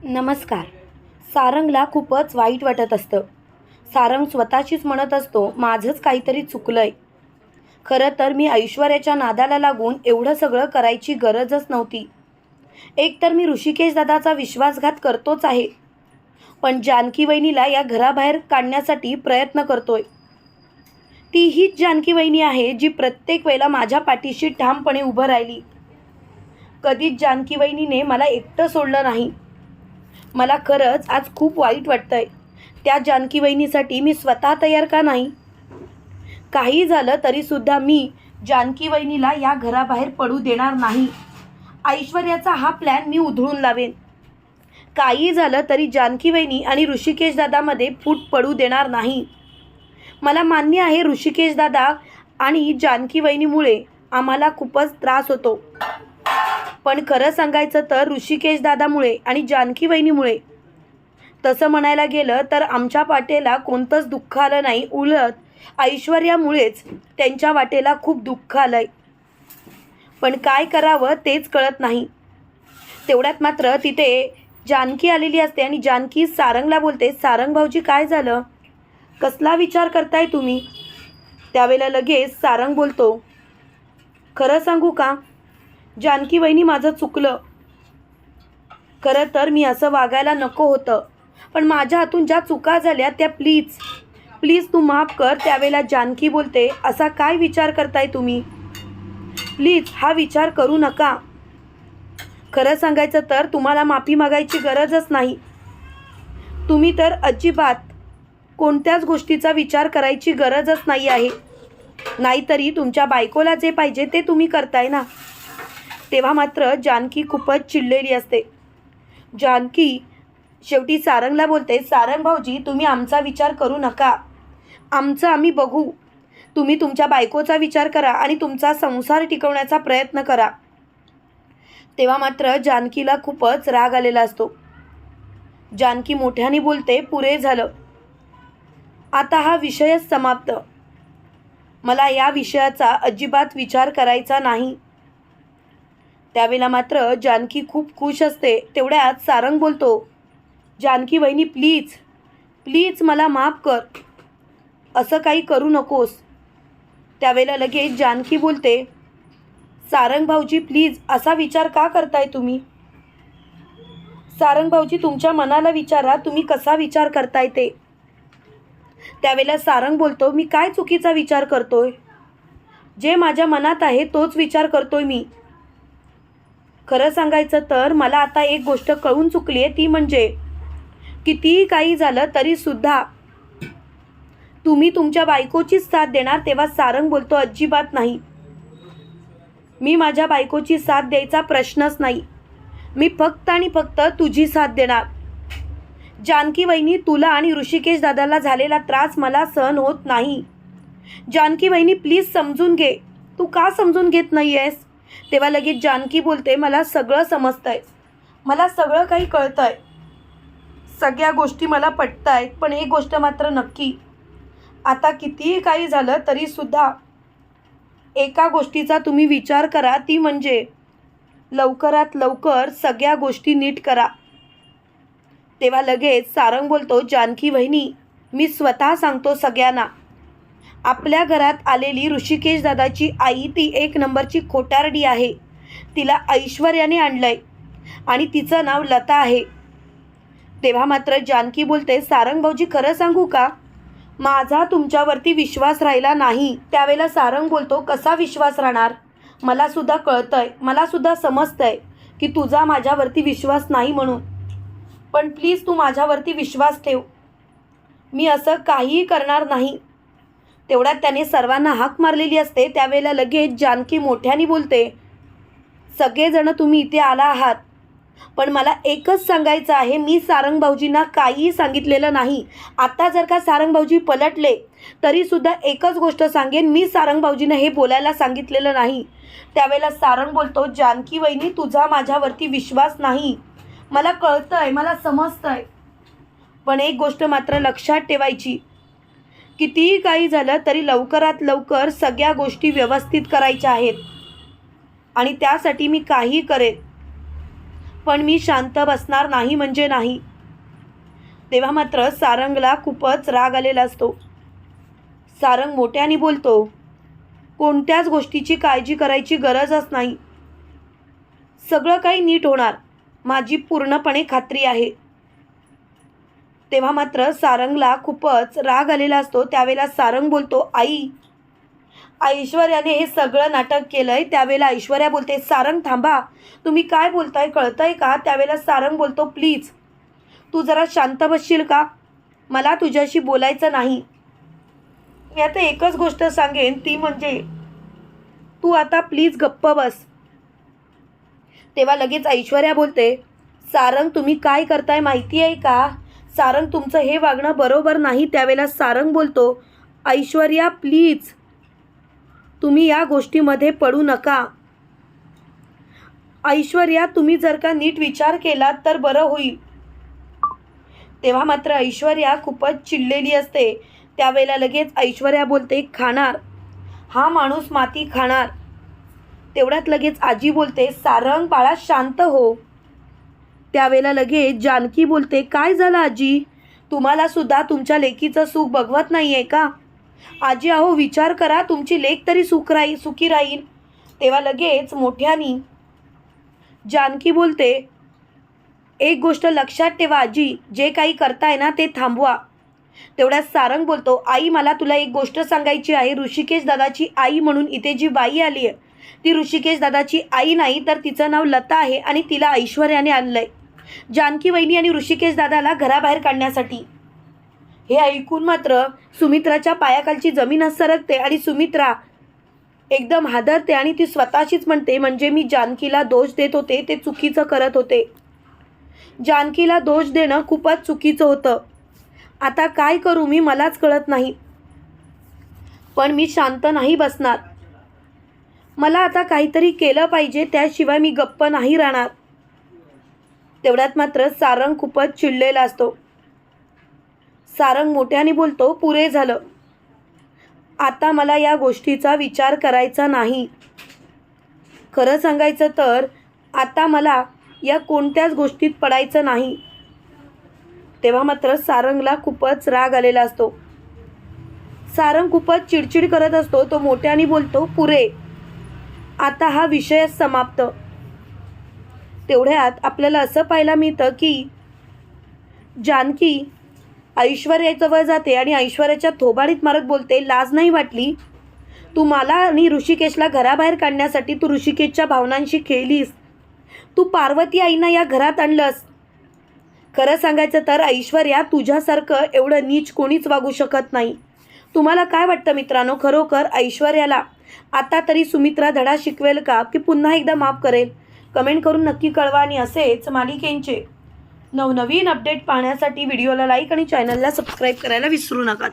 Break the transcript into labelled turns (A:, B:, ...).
A: नमस्कार. सारंगला खूपच वाईट वाटत असतं. सारंग स्वतःशीच म्हणत असतो, माझंच काहीतरी चुकलंय. खरं तर मी ऐश्वर्याच्या नादाला लागून एवढं सगळं करायची गरजच नव्हती. एकतर मी ऋषिकेश दादाचा विश्वासघात करतोच आहे, पण जानकी वहिनीला या घराबाहेर काढण्यासाठी प्रयत्न करतोय. ती हीच जानकी वहिनी आहे जी प्रत्येक वेळेला माझ्या पाठीशी ठामपणे उभं राहिली. कधीच जानकी वहिनीने मला एकटं सोडलं नाही. मला खरंच आज खूप वाईट वाटतंय. त्या जानकी वहिनीसाठी मी स्वतः तयार का नाही? काही झालं तरीसुद्धा मी जानकी वहिनीला या घराबाहेर पडू देणार नाही. ऐश्वर्याचा हा प्लॅन मी उधळून लावेन. काही झालं तरी जानकी वहिनी आणि ऋषिकेश दादामध्ये फूट पडू देणार नाही. मला मान्य आहे ऋषिकेश दादा आणि जानकी वहिनीमुळे आम्हाला खूपच त्रास होतो, पण खरं सांगायचं तर ऋषिकेश दादामुळे आणि जानकी वहिनीमुळे. तसं म्हणायला गेलं तर आमच्या वाटेला कोणतंच दुःख आलं नाही, उलट ऐश्वर्यामुळेच त्यांच्या वाटेला खूप दुःख आलंय. पण काय करावं तेच कळत नाही. तेवढ्यात मात्र तिथे जानकी आलेली असते आणि जानकी सारंगला बोलते, सारंग भाऊजी काय झालं? कसला विचार करताय तुम्ही? त्यावेळेला लगेच सारंग बोलतो, खरं सांगू का जानकी वहिनी, माझं चुकलं. खरं तर मी असं वागायला नको होतं, पण माझ्या हातून ज्या चुका झाल्या त्या प्लीज तू माफ कर. त्यावेळेला जानकी बोलते, असा काय विचार करताय तुम्ही? प्लीज हा विचार करू नका. खरं सांगायचं तर तुम्हाला माफी मागायची गरजच नाही. तुम्ही तर अजिबात कोणत्याच गोष्टीचा विचार करायची गरजच नाही आहे. नाहीतरी तुमच्या बायकोला जे पाहिजे ते तुम्ही करताय ना. तेव्हा मात्र जानकी खूपच चिडलेली असते. जानकी शेवटी सारंगला बोलते, सारंग भाऊजी तुम्ही आमचा विचार करू नका. आमचं आम्ही बघू. तुम्ही तुमच्या बायकोचा विचार करा आणि तुमचा संसार टिकवण्याचा प्रयत्न करा. तेव्हा मात्र जानकीला खूपच राग आलेला असतो. जानकी मोठ्याने बोलते, पुरे झालं. आता हा विषयच समाप्त. मला या विषयाचा अजिबात विचार करायचा नाही. त्यावेळेला मात्र जानकी खूप खुश असते. तेवढ्यात सारंग बोलतो, जानकी वहिनी प्लीज मला माफ कर. असं काही करू नकोस. त्यावेळेला लगेच जानकी बोलते, सारंग भाऊजी प्लीज असा विचार का करताय तुम्ही? सारंग भाऊजी तुमच्या मनाला विचारा, तुम्ही कसा विचार करताय ते. त्यावेळेला सारंग बोलतो, मी काय चुकीचा विचार करतोय? जे माझ्या मनात आहे तोच विचार करतोय मी. खरं सांगायचं तर मला आता एक गोष्ट कळून चुकली आहे, ती म्हणजे कितीही काही झालं तरीसुद्धा तुम्ही तुमच्या बायकोचीच साथ देणार. तेव्हा सारंग बोलतो, अजिबात नाही. मी माझ्या बायकोची साथ द्यायचा प्रश्नच नाही. मी फक्त आणि फक्त तुझी साथ देणार. जानकी वहिनी, तुला आणि ऋषिकेश दादाला झालेला त्रास मला सहन होत नाही. जानकी वहिनी प्लीज समजून घे. तू का समजून घेत नाही आहेस? तेव्हा लगेच जानकी बोलते, मला सगळं समजतंय. मला सगळं काही कळतंय. सगळ्या गोष्टी मला पटतायत, पण एक गोष्ट मात्र नक्की, आता कितीही काही झालं तरीसुद्धा एका गोष्टीचा तुम्ही विचार करा, ती म्हणजे लवकरात लवकर सगळ्या गोष्टी नीट करा. तेव्हा लगेच सारंग बोलतो, जानकी वहिनी मी स्वतः सांगतो सगळ्यांना, आपल्या घरात आलेली ऋषिकेश दादाची आई ती एक नंबरची खोटारडी आहे. तिला ऐश्वर्याने आणलंय आणि तिचं नाव लता आहे. तेव्हा मात्र जानकी बोलते, सारंग भाऊजी खरं सांगू का, माझा तुमच्यावरती विश्वास राहिला नाही. त्यावेळेला सारंग बोलतो, कसा विश्वास राहणार? मला सुद्धा कळतंय, मला सुद्धा समजतंय की तुझा माझ्यावरती विश्वास नाही म्हणून, पण प्लीज तू माझ्यावरती विश्वास ठेव. मी असं काहीही करणार नाही. तेवढ्यात त्याने सर्वांना हाक मारलेली असते. त्यावेळेला लगेच जानकी मोठ्याने बोलते, सगळेजण तुम्ही इथे आला आहात, पण मला एकच सांगायचं आहे, मी सारंग भाऊजींना काहीही सांगितलेलं नाही. आता जर का सारंग भाऊजी पलटले तरीसुद्धा एकच गोष्ट सांगेन, मी सारंग भाऊजींना हे बोलायला सांगितलेलं नाही. त्यावेळेला सारंग बोलतो, जानकी वहिनी तुझा माझ्यावरती विश्वास नाही. मला कळतंय, मला समजतंय, पण एक गोष्ट मात्र लक्षात ठेवायची, कितीही काही झालं तरी लवकरात लवकर सगळ्या गोष्टी व्यवस्थित करायच्या आहेत आणि त्यासाठी मी काही करेन. पण पण मी शांत बसणार नाही म्हणजे नाही. तेव्हा मात्र सारंगला खूपच राग आलेला असतो. सारंग मोठ्याने बोलतो, कोणत्याच गोष्टीची काळजी करायची गरजच नाही. सगळं काही नीट होणार, माझी पूर्णपणे खात्री आहे. तेव्हा मात्र सारंगला खूपच राग आलेला असतो. त्यावेळेला सारंग बोलतो, आई, ऐश्वर्याने हे सगळं नाटक केलंय. त्यावेळेला ऐश्वर्या बोलते, सारंग थांबा, तुम्ही काय बोलताय कळतंय का? त्यावेळेला सारंग बोलतो, प्लीज तू जरा शांत बसशील का? मला तुझ्याशी बोलायचं नाही. मी आता एकच गोष्ट सांगेन, ती म्हणजे तू आता प्लीज गप्प बस. तेव्हा लगेच ऐश्वर्या बोलते, सारंग तुम्ही काय करताय माहिती आहे का? सारंग तुमचं हे वागणं बरोबर नाही. त्यावेळेला सारंग बोलतो, ऐश्वर्या प्लीज तुम्ही या गोष्टीमध्ये पडू नका. ऐश्वर्या तुम्ही जर का नीट विचार केलात तर बरं होईल. तेव्हा मात्र ऐश्वर्या खूपच चिडलेली असते. त्यावेळेला लगेच ऐश्वर्या बोलते, खाणार हा माणूस माती खाणार. तेवढ्यात लगेच आजी बोलते, सारंग बाळा शांत हो. त्यावेळेला लगेच जानकी बोलते, काय झालं आजी? तुम्हाला सुद्धा तुमच्या लेकीचं सुख बघवत नाही आहे का? आजी अहो विचार करा, तुमची लेक तरी सुखी राहील. तेव्हा लगेच मोठ्यानी जानकी बोलते, एक गोष्ट लक्षात ठेवा आजी, जे काही करताय ना ते थांबवा. तेवढ्यात सारंग बोलतो, आई मला तुला एक गोष्ट सांगायची आहे. ऋषिकेश दादाची आई म्हणून इथे जी बाई आली आहे ती ऋषिकेश दादाची आई नाही, तर तिचं नाव लता आहे आणि तिला ऐश्वर्याने आणलंय जानकी वहिनी आणि ऋषिकेश दादाला घराबाहेर काढण्यासाठी. हे ऐकून मात्र सुमित्राच्या पायाखालची जमीन सरकते आणि सुमित्रा एकदम हादरते आणि ती स्वतःशीच म्हणते, म्हणजे मी जानकीला दोष देत होते ते चुकीचं करत होते. जानकीला दोष देणं खूपच चुकीचं होतं. आता काय करू मी मलाच कळत नाही. पण मी शांत नाही बसणार. मला आता काहीतरी केलं पाहिजे, त्याशिवाय मी गप्प नाही राहणार. तेवढ्यात मात्र सारंग खूपच चिडलेला असतो. सारंग मोठ्याने बोलतो, पुरे झालं. आता मला या गोष्टीचा विचार करायचा नाही. खरं सांगायचं तर आता मला या कोणत्याच गोष्टीत पडायचं नाही. तेव्हा मात्र सारंगला खूपच राग आलेला असतो. सारंग खूपच चिडचिड करत असतो. तो मोठ्याने बोलतो, पुरे, आता हा विषय समाप्त. तेवढ्यात आपल्याला असं पाहायला मिळतं की जानकी ऐश्वर्याजवळ जाते आणि ऐश्वर्याच्या थोबाडीत मारत बोलते, लाज नाही वाटली? तू मला आणि ऋषिकेशला घराबाहेर काढण्यासाठी तू ऋषिकेशच्या भावनांशी खेळलीस. तू पार्वती आईना या घरात आणलंस. खरं सांगायचं तर ऐश्वर्या तुझ्यासारखं एवढं नीच कोणीच वागू शकत नाही. तुम्हाला काय वाटतं मित्रांनो, खरोखर ऐश्वर्याला आता तरी सुमित्रा धडा शिकवेल का की पुन्हा एकदा माफ करेल? कमेंट करून नक्की कळवा. आणि असेच मालिकेंचे नवनवीन अपडेट पाहण्यासाठी व्हिडिओला लाईक आणि चॅनलला सबस्क्राईब करायला विसरू नका.